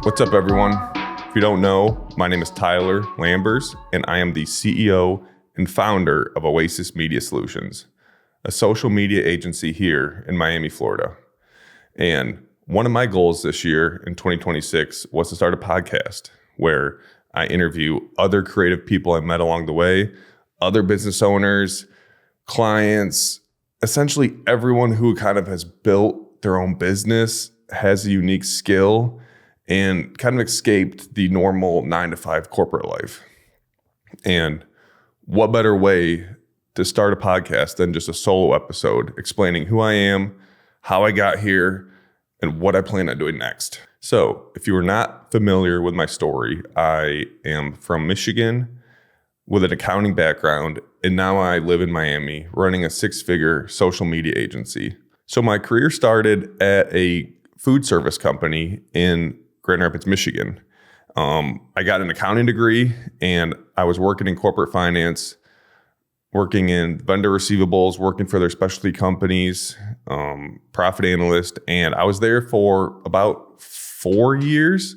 What's up, everyone? If you don't know, my name is Tyler Lambers, and I am the CEO and founder of Oasis Media Solutions, a social media agency here in Miami, Florida. And one of my goals this year in 2026 was to start a podcast where I interview other creative people I met along the way, other business owners, clients, essentially everyone who kind of has built their own business, has a unique skill, and kind of escaped the normal 9-to-5 corporate life. And what better way to start a podcast than just a solo episode explaining who I am, how I got here, and what I plan on doing next. So if you are not familiar with my story, I am from Michigan with an accounting background, and now I live in Miami running a 6-figure social media agency. So my career started at a food service company in Grand Rapids, Michigan. I got an accounting degree and I was working in corporate finance, working in vendor receivables, working for their specialty companies, profit analyst. And I was there for about 4 years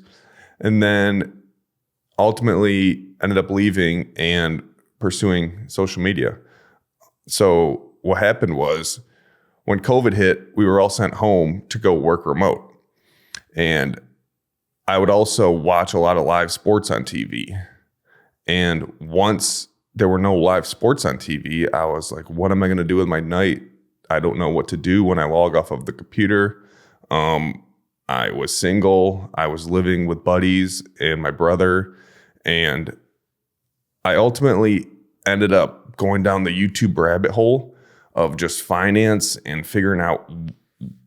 and then ultimately ended up leaving and pursuing social media. So what happened was when COVID hit, we were all sent home to go work remote. And I would also watch a lot of live sports on TV. And once there were no live sports on TV, I was like, what am I going to do with my night? I don't know what to do when I log off of the computer. I was single. I was living with buddies and my brother. And I ultimately ended up going down the YouTube rabbit hole of just finance and figuring out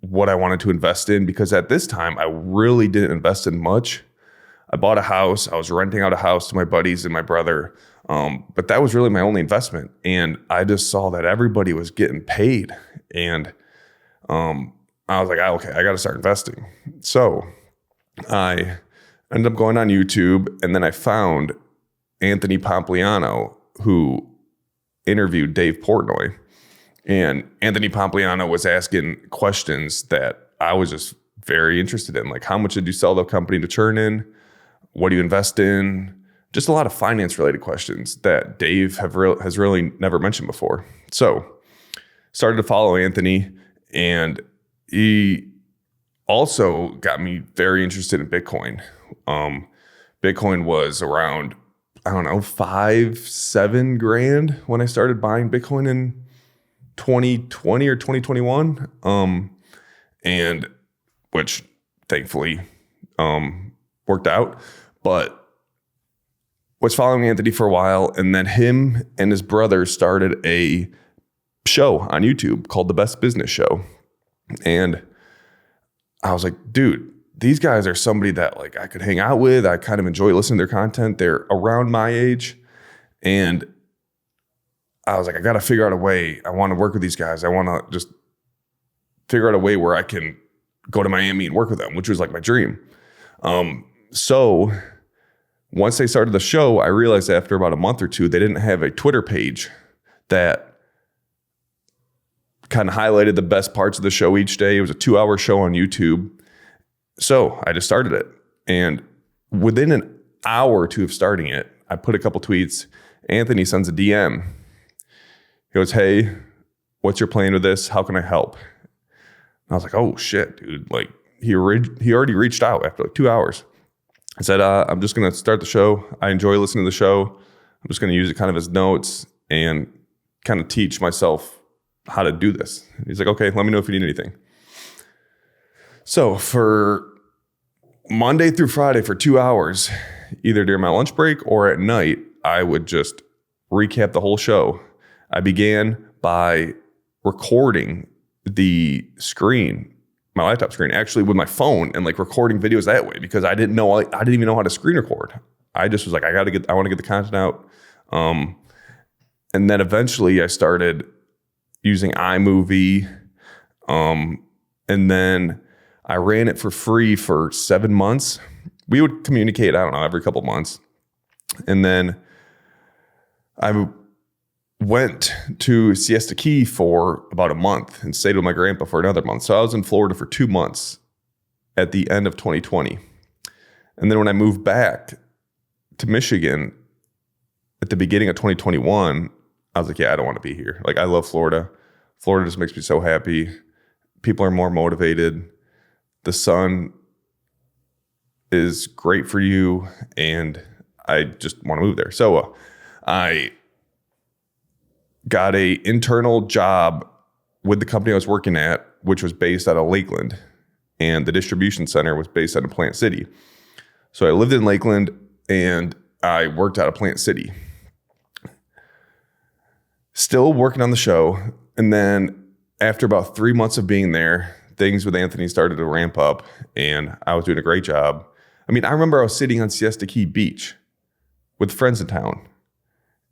what I wanted to invest in, because at this time I really didn't invest in much. I bought a house. I was renting out a house to my buddies and my brother. But that was really my only investment. And I just saw that everybody was getting paid. And I was like, okay, I got to start investing. So I ended up going on YouTube, and then I found Anthony Pompliano, who interviewed Dave Portnoy. And Anthony Pompliano was asking questions that I was just very interested in. Like, how much did you sell the company to churn in? What do you invest in? Just a lot of finance related questions that Dave has really never mentioned before. So started to follow Anthony, and he also got me very interested in Bitcoin. Bitcoin was around, I don't know, 5-7 grand when I started buying Bitcoin in 2020 or 2021, and which thankfully worked out. But was following Anthony for a while, and then him and his brother started a show on YouTube called The Best Business Show. And I was like, dude, these guys are somebody that like I could hang out with. I kind of enjoy listening to their content. They're around my age. And I was like, I got to figure out a way. I want to work with these guys. I want to just figure out a way where I can go to Miami and work with them, which was like my dream. So once they started the show, I realized after about a month or two, they didn't have a Twitter page that kind of highlighted the best parts of the show each day. It was a 2-hour show on YouTube. So I just started it. And within an hour or two of starting it, I put a couple tweets. Anthony sends a DM. He goes, hey, what's your plan with this? How can I help? And I was like, oh shit, dude. Like he already reached out after like 2 hours. I said, I'm just going to start the show. I enjoy listening to the show. I'm just going to use it kind of as notes and kind of teach myself how to do this. And he's like, okay, let me know if you need anything. So for Monday through Friday for 2 hours, either during my lunch break or at night, I would just recap the whole show. I began by recording the screen, my laptop screen, actually with my phone, and like recording videos that way, because I didn't even know how to screen record. I just was like, I want to get the content out. And then eventually I started using iMovie. And then I ran it for free for 7 months. We would communicate, I don't know, every couple of months. And then I went to Siesta Key for about a month and stayed with my grandpa for another month. So I was in Florida for 2 months at the end of 2020. And then when I moved back to Michigan at the beginning of 2021, I was like, yeah, I don't want to be here. Like, I love Florida. Florida just makes me so happy. People are more motivated. The sun is great for you. And I just want to move there. So I got a internal job with the company I was working at, which was based out of Lakeland. And the distribution center was based out of Plant City. So I lived in Lakeland and I worked out of Plant City. Still working on the show. And then after about 3 months of being there, things with Anthony started to ramp up and I was doing a great job. I mean, I remember I was sitting on Siesta Key Beach with friends in town.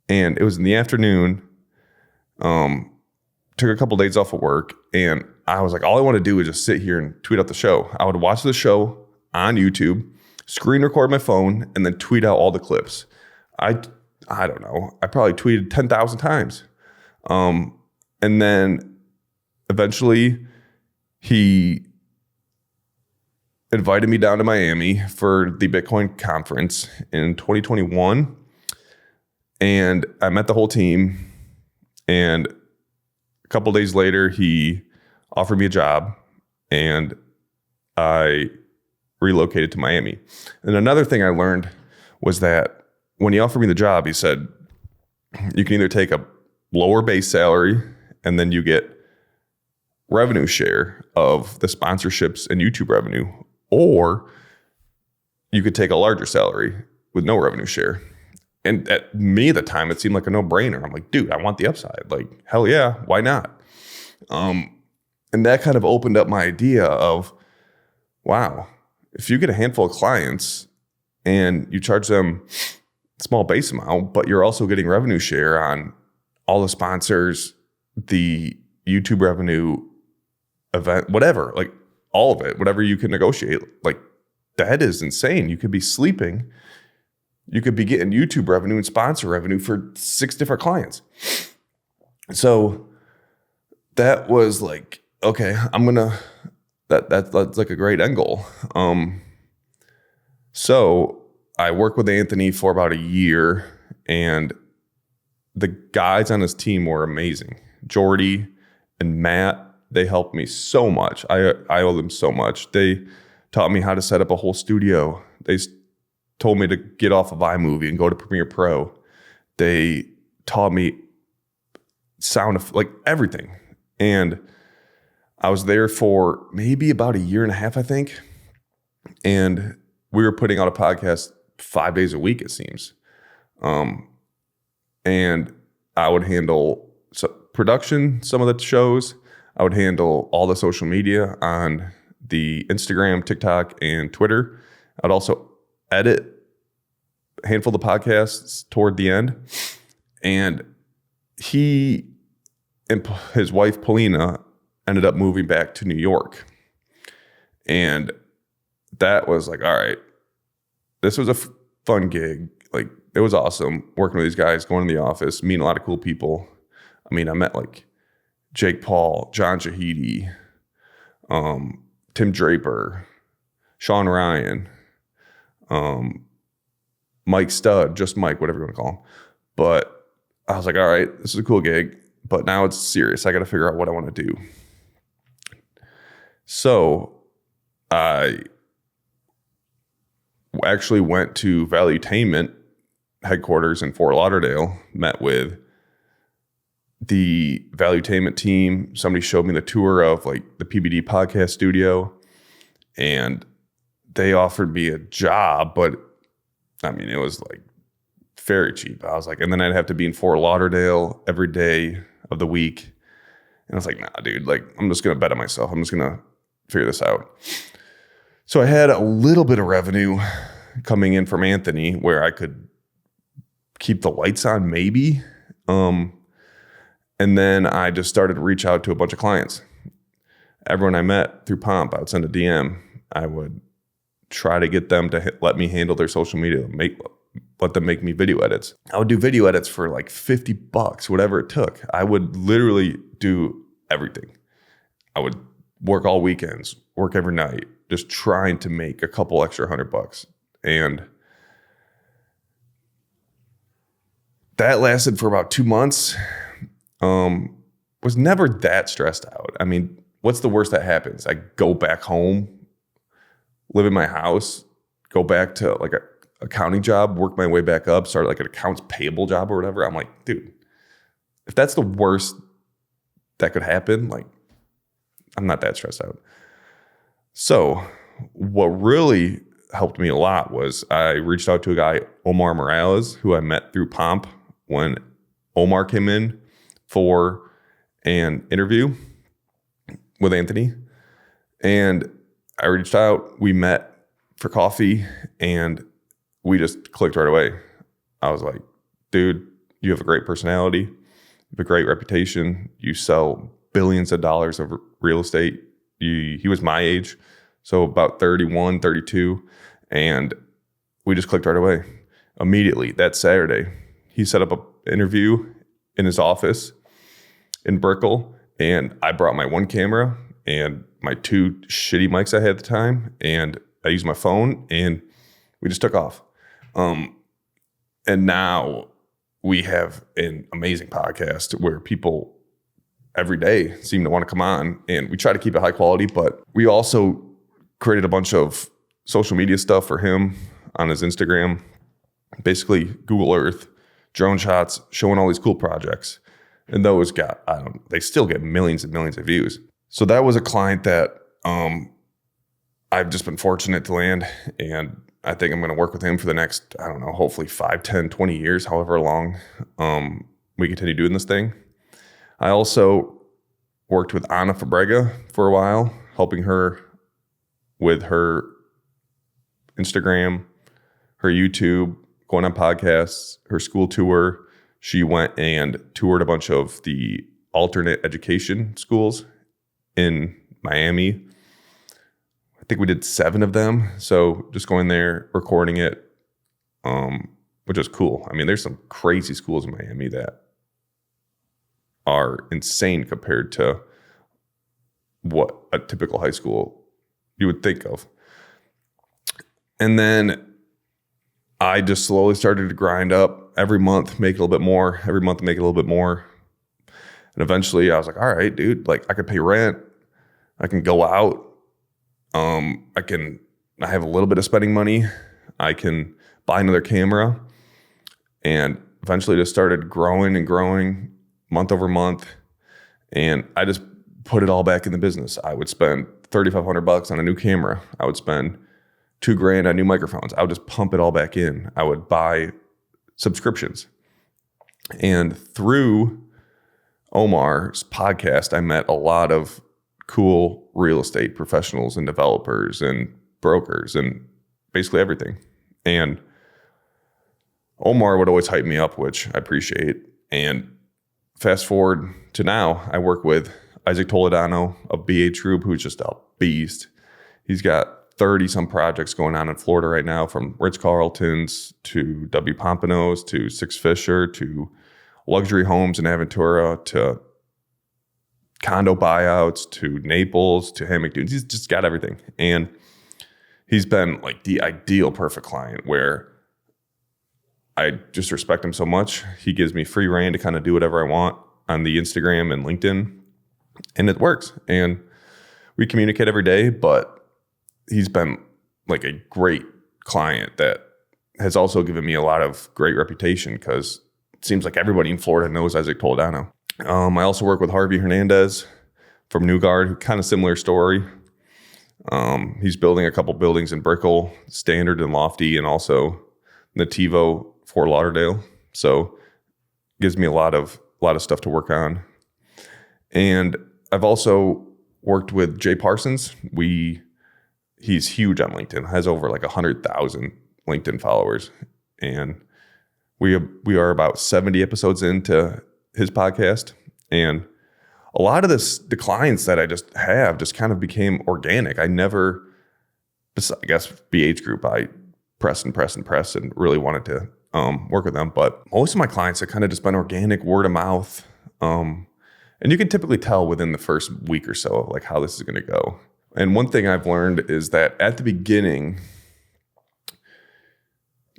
And it was in the afternoon. Took a couple days off of work. And I was like, all I want to do is just sit here and tweet out the show. I would watch the show on YouTube, screen record my phone, and then tweet out all the clips. I don't know. I probably tweeted 10,000 times. And then eventually he invited me down to Miami for the Bitcoin conference in 2021. And I met the whole team. And a couple days later, he offered me a job and I relocated to Miami. And another thing I learned was that when he offered me the job, he said, you can either take a lower base salary and then you get revenue share of the sponsorships and YouTube revenue, or you could take a larger salary with no revenue share. And at me at the time, it seemed like a no-brainer. I'm like, dude, I want the upside. Like, hell yeah, why not? And that kind of opened up my idea of, wow, if you get a handful of clients and you charge them a small base amount, but you're also getting revenue share on all the sponsors, the YouTube revenue, event, whatever, like all of it, whatever you can negotiate, like that is insane. You could be sleeping. You could be getting YouTube revenue and sponsor revenue for 6 different clients. So that was like, okay, that's like a great end goal. So I worked with Anthony for about a year and the guys on his team were amazing. Jordy and Matt, they helped me so much. I owe them so much. They taught me how to set up a whole studio. They told me to get off of iMovie and go to Premiere Pro. They taught me like everything. And I was there for maybe about a year and a half, I think. And we were putting out a podcast 5 days a week, it seems. And I would handle production, some of the shows. I would handle all the social media on the Instagram, TikTok, and Twitter. I'd also edit a handful of the podcasts toward the end. And he and his wife, Paulina, ended up moving back to New York. And that was like, all right, this was a fun gig. Like, it was awesome working with these guys, going to the office, meeting a lot of cool people. I mean, I met like Jake Paul, John Shahidi, Tim Draper, Sean Ryan, Mike Stud, just Mike, whatever you want to call him. But I was like, all right, this is a cool gig, but now it's serious. I got to figure out what I want to do. So I actually went to Valuetainment headquarters in Fort Lauderdale, met with the Valuetainment team. Somebody showed me the tour of like the PBD podcast studio and they offered me a job, but I mean, it was like very cheap. I was like, and then I'd have to be in Fort Lauderdale every day of the week. And I was like, nah, dude, like I'm just going to bet on myself. I'm just going to figure this out. So I had a little bit of revenue coming in from Anthony where I could keep the lights on maybe. And then I just started to reach out to a bunch of clients. Everyone I met through Pomp, I would send a DM. I would try to get them to let me handle their social media, let them make me video edits. I would do video edits for like $50, whatever it took. I would literally do everything. I would work all weekends, work every night, just trying to make a couple extra $100. And that lasted for about 2 months. Was never that stressed out. I mean, what's the worst that happens? I go back home, live in my house, go back to like a accounting job, work my way back up, start like an accounts payable job or whatever. I'm like, dude, if that's the worst that could happen, like, I'm not that stressed out. So what really helped me a lot was I reached out to a guy, Omar Morales, who I met through Pomp when Omar came in for an interview with Anthony. And I reached out, we met for coffee, and we just clicked right away. I was like, dude, you have a great personality, you have a great reputation, you sell billions of dollars of real estate. He was my age, so about 31, 32, and we just clicked right away. Immediately, that Saturday, he set up an interview in his office in Brickell, and I brought my one camera and my two shitty mics I had at the time, and I used my phone, and we just took off. And now we have an amazing podcast where people every day seem to want to come on, and we try to keep it high quality, but we also created a bunch of social media stuff for him on his Instagram, basically Google Earth, drone shots, showing all these cool projects. And those got, they still get millions and millions of views. So that was a client that I've just been fortunate to land, and I think I'm going to work with him for the next, hopefully 5, 10, 20 years, however long we continue doing this thing. I also worked with Anna Fabrega for a while, helping her with her Instagram, her YouTube, going on podcasts, her school tour. She went and toured a bunch of the alternate education schools in Miami. I think we did 7 of them. So just going there, recording it, which is cool. I mean, there's some crazy schools in Miami that are insane compared to what a typical high school you would think of. And then I just slowly started to grind up every month, make it a little bit more, every month make it a little bit more. And eventually I was like, all right, dude, like I could pay rent. I can go out. I have a little bit of spending money. I can buy another camera, and eventually just started growing and growing month over month. And I just put it all back in the business. I would spend $3,500 on a new camera. I would spend $2,000 on new microphones. I would just pump it all back in. I would buy subscriptions. And through Omar's podcast, I met a lot of cool real estate professionals and developers and brokers and basically everything. And Omar would always hype me up, which I appreciate. And fast forward to now, I work with Isaac Toledano of BH Group, who's just a beast. He's got 30 some projects going on in Florida right now, from Ritz-Carltons to W. Pompano's to Six Fisher to luxury homes in Aventura to condo buyouts to Naples to Hammock Dunes. He's just got everything. And he's been like the ideal perfect client where I just respect him so much. He gives me free reign to kind of do whatever I want on the Instagram and LinkedIn, and it works. And we communicate every day, but he's been like a great client that has also given me a lot of great reputation, because it seems like everybody in Florida knows Isaac Toledano. I also work with Harvey Hernandez from Newgard, who kind of similar story. He's building a couple buildings in Brickell, Standard and Lofty, and also Nativo, Fort Lauderdale. So gives me a lot of stuff to work on. And I've also worked with Jay Parsons. He's huge on LinkedIn, has over like 100,000 LinkedIn followers. And we are about 70 episodes into his podcast. And a lot of the clients that I just have just kind of became organic. I guess BH Group, I press and really wanted to work with them. But most of my clients have kind of just been organic, word of mouth. And you can typically tell within the first week or so, like how this is going to go. And one thing I've learned is that at the beginning,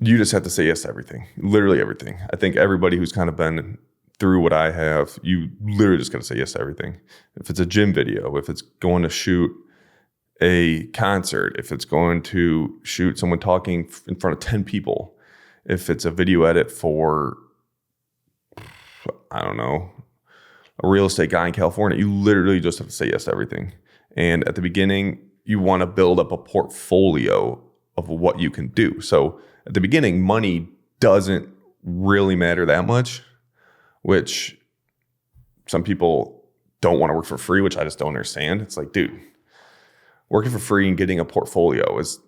you just have to say yes to everything, literally everything. I think everybody who's kind of been through what I have, you literally just got to say yes to everything. If it's a gym video, if it's going to shoot a concert, if it's going to shoot someone talking in front of 10 people, if it's a video edit for, I don't know, a real estate guy in California, you literally just have to say yes to everything. And at the beginning, you want to build up a portfolio of what you can do. So at the beginning, money doesn't really matter that much, which some people don't want to work for free, which I just don't understand. It's like, dude, working for free and getting a portfolio is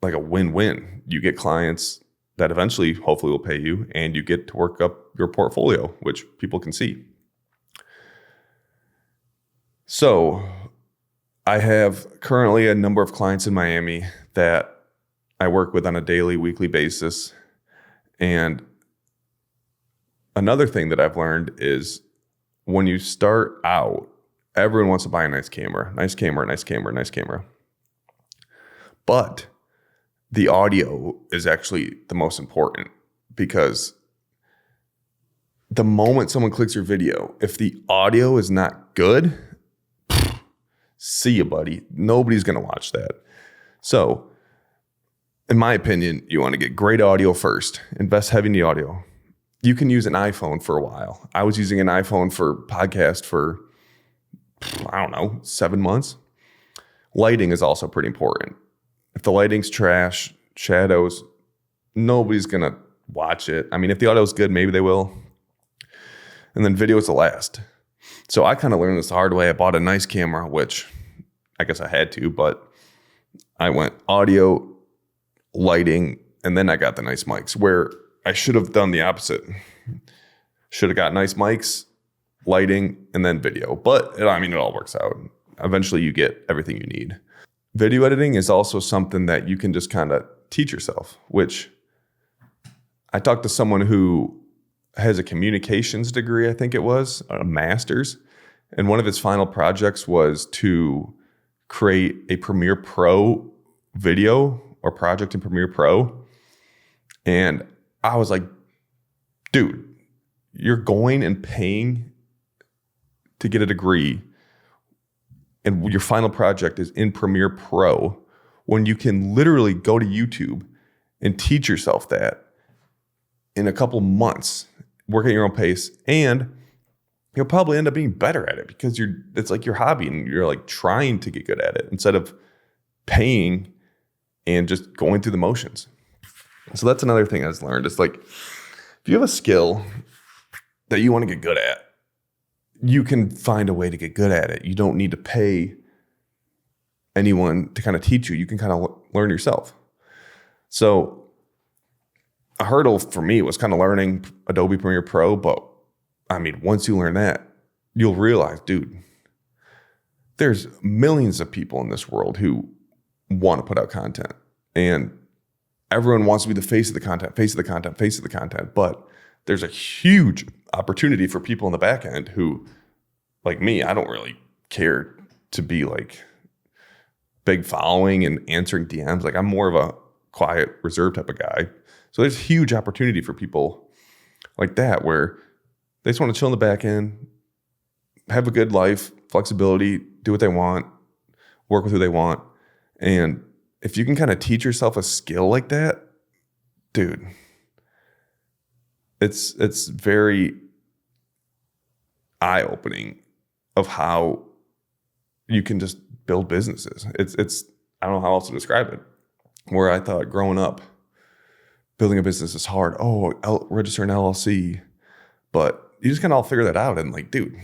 like a win-win. You get clients that eventually, hopefully, will pay you, and you get to work up your portfolio, which people can see. So I have currently a number of clients in Miami that I work with on a daily, weekly basis. And another thing that I've learned is when you start out, everyone wants to buy a nice camera. But the audio is actually the most important, because the moment someone clicks your video, if the audio is not good, see you, buddy. Nobody's going to watch that. So, in my opinion, you want to get great audio first. Invest heavy in the audio. You can use an iPhone for a while. I was using an iPhone for podcast for, 7 months. Lighting is also pretty important. If the lighting's trash, shadows, nobody's going to watch it. I mean, if the audio's good, maybe they will. And then video is the last. So I kind of learned this the hard way. I bought a nice camera, which I guess I had to, but I went audio, lighting, and then I got the nice mics, where I should have done the opposite. Should have got nice mics, lighting, and then video. But it all works out. Eventually you get everything you need. Video editing is also something that you can just kind of teach yourself, which I talked to someone who has a communications degree, I think it was, a master's. And one of his final projects was to create a Premiere Pro video or project in Premiere Pro. And I was like, dude, you're going and paying to get a degree, and your final project is in Premiere Pro, when you can literally go to YouTube and teach yourself that in a couple months, work at your own pace, and you'll probably end up being better at it because it's like your hobby and you're like trying to get good at it instead of paying and just going through the motions. So that's another thing I've learned. It's like, if you have a skill that you want to get good at, you can find a way to get good at it. You don't need to pay anyone to kind of teach you. You can kind of learn yourself. So a hurdle for me was kind of learning Adobe Premiere Pro. But I mean, once you learn that, you'll realize, dude, there's millions of people in this world who want to put out content. And everyone wants to be the face of the content. But there's a huge opportunity for people in the back end who, like me, I don't really care to be like big following and answering DMs. Like, I'm more of a quiet, reserved type of guy. So there's huge opportunity for people like that where they just want to chill in the back end, have a good life, flexibility, do what they want, work with who they want. And if you can kind of teach yourself a skill like that, dude, it's very eye-opening of how you can just build businesses. It's I don't know how else to describe it. Where I thought growing up, building a business is hard. Oh, register an LLC. But you just kind of all figure that out. And like, dude,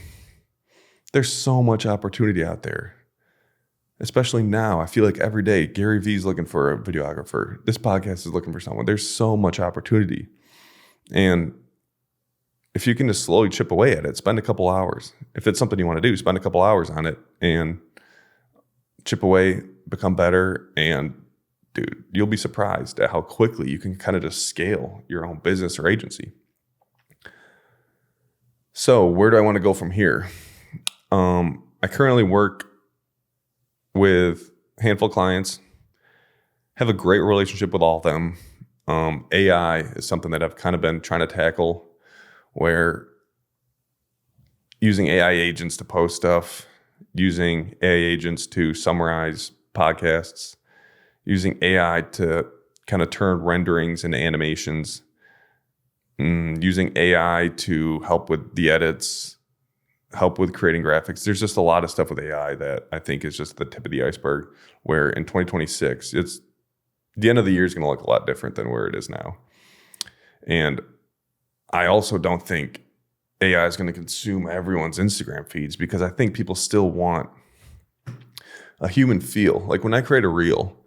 there's so much opportunity out there. Especially now, I feel like every day, Gary Vee's looking for a videographer. This podcast is looking for someone. There's so much opportunity. And if you can just slowly chip away at it, spend a couple hours. If it's something you want to do, spend a couple hours on it and chip away, become better. And dude, you'll be surprised at how quickly you can kind of just scale your own business or agency. So where do I want to go from here? I currently work with a handful of clients, have a great relationship with all of them. AI is something that I've kind of been trying to tackle, where using AI agents to post stuff, using AI agents to summarize podcasts, using AI to kind of turn renderings into animations, using AI to help with the edits, help with creating graphics. There's just a lot of stuff with AI that I think is just the tip of the iceberg, where in 2026, it's the end of the year is going to look a lot different than where it is now. And I also don't think AI is going to consume everyone's Instagram feeds, because I think people still want a human feel. Like when I create a reel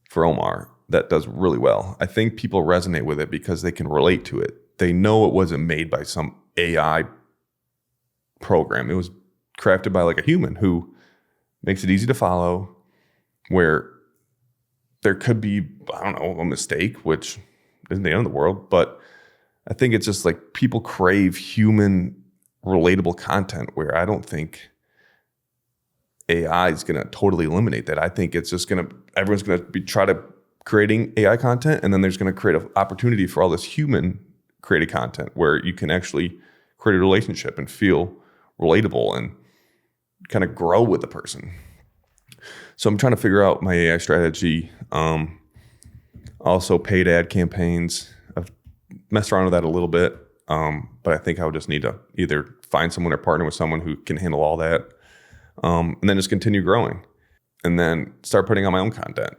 for Omar that does really well, I think people resonate with it because they can relate to it. They know it wasn't made by some AI program. It was crafted by like a human who makes it easy to follow, where there could be, I don't know, a mistake, which isn't the end of the world, but I think it's just like people crave human relatable content, where I don't think AI is going to totally eliminate that. I think it's just everyone's going to be try to creating AI content, and then there's going to create an opportunity for all this human created content where you can actually create a relationship and feel relatable and kind of grow with the person. So I'm trying to figure out my AI strategy. Also paid ad campaigns. I've messed around with that a little bit, but I think I would just need to either find someone or partner with someone who can handle all that, and then just continue growing, and then start putting out my own content.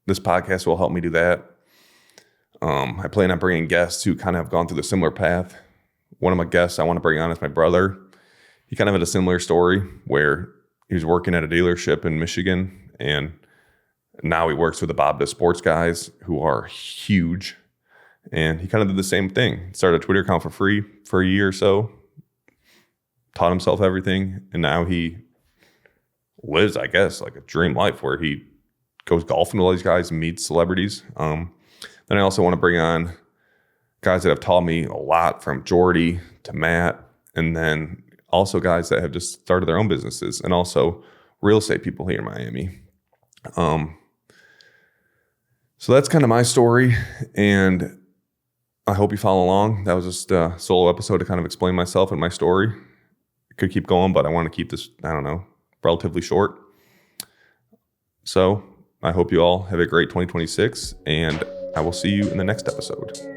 This podcast will help me do that. I plan on bringing guests who kind of have gone through the similar path. One of my guests I want to bring on is my brother. He kind of had a similar story where he was working at a dealership in Michigan, and now he works with the Bob the Sports guys, who are huge. And he kind of did the same thing. Started a Twitter account for free for a year or so, taught himself everything, and now he lives, I guess, like a dream life where he goes golfing with all these guys and meets celebrities. Then I also want to bring on guys that have taught me a lot, from Jordy to Matt, and then also guys that have just started their own businesses, and also real estate people here in Miami. So that's kind of my story, and I hope you follow along. That was just a solo episode to kind of explain myself and my story. Could keep going, but I want to keep this, relatively short. So I hope you all have a great 2026, and I will see you in the next episode.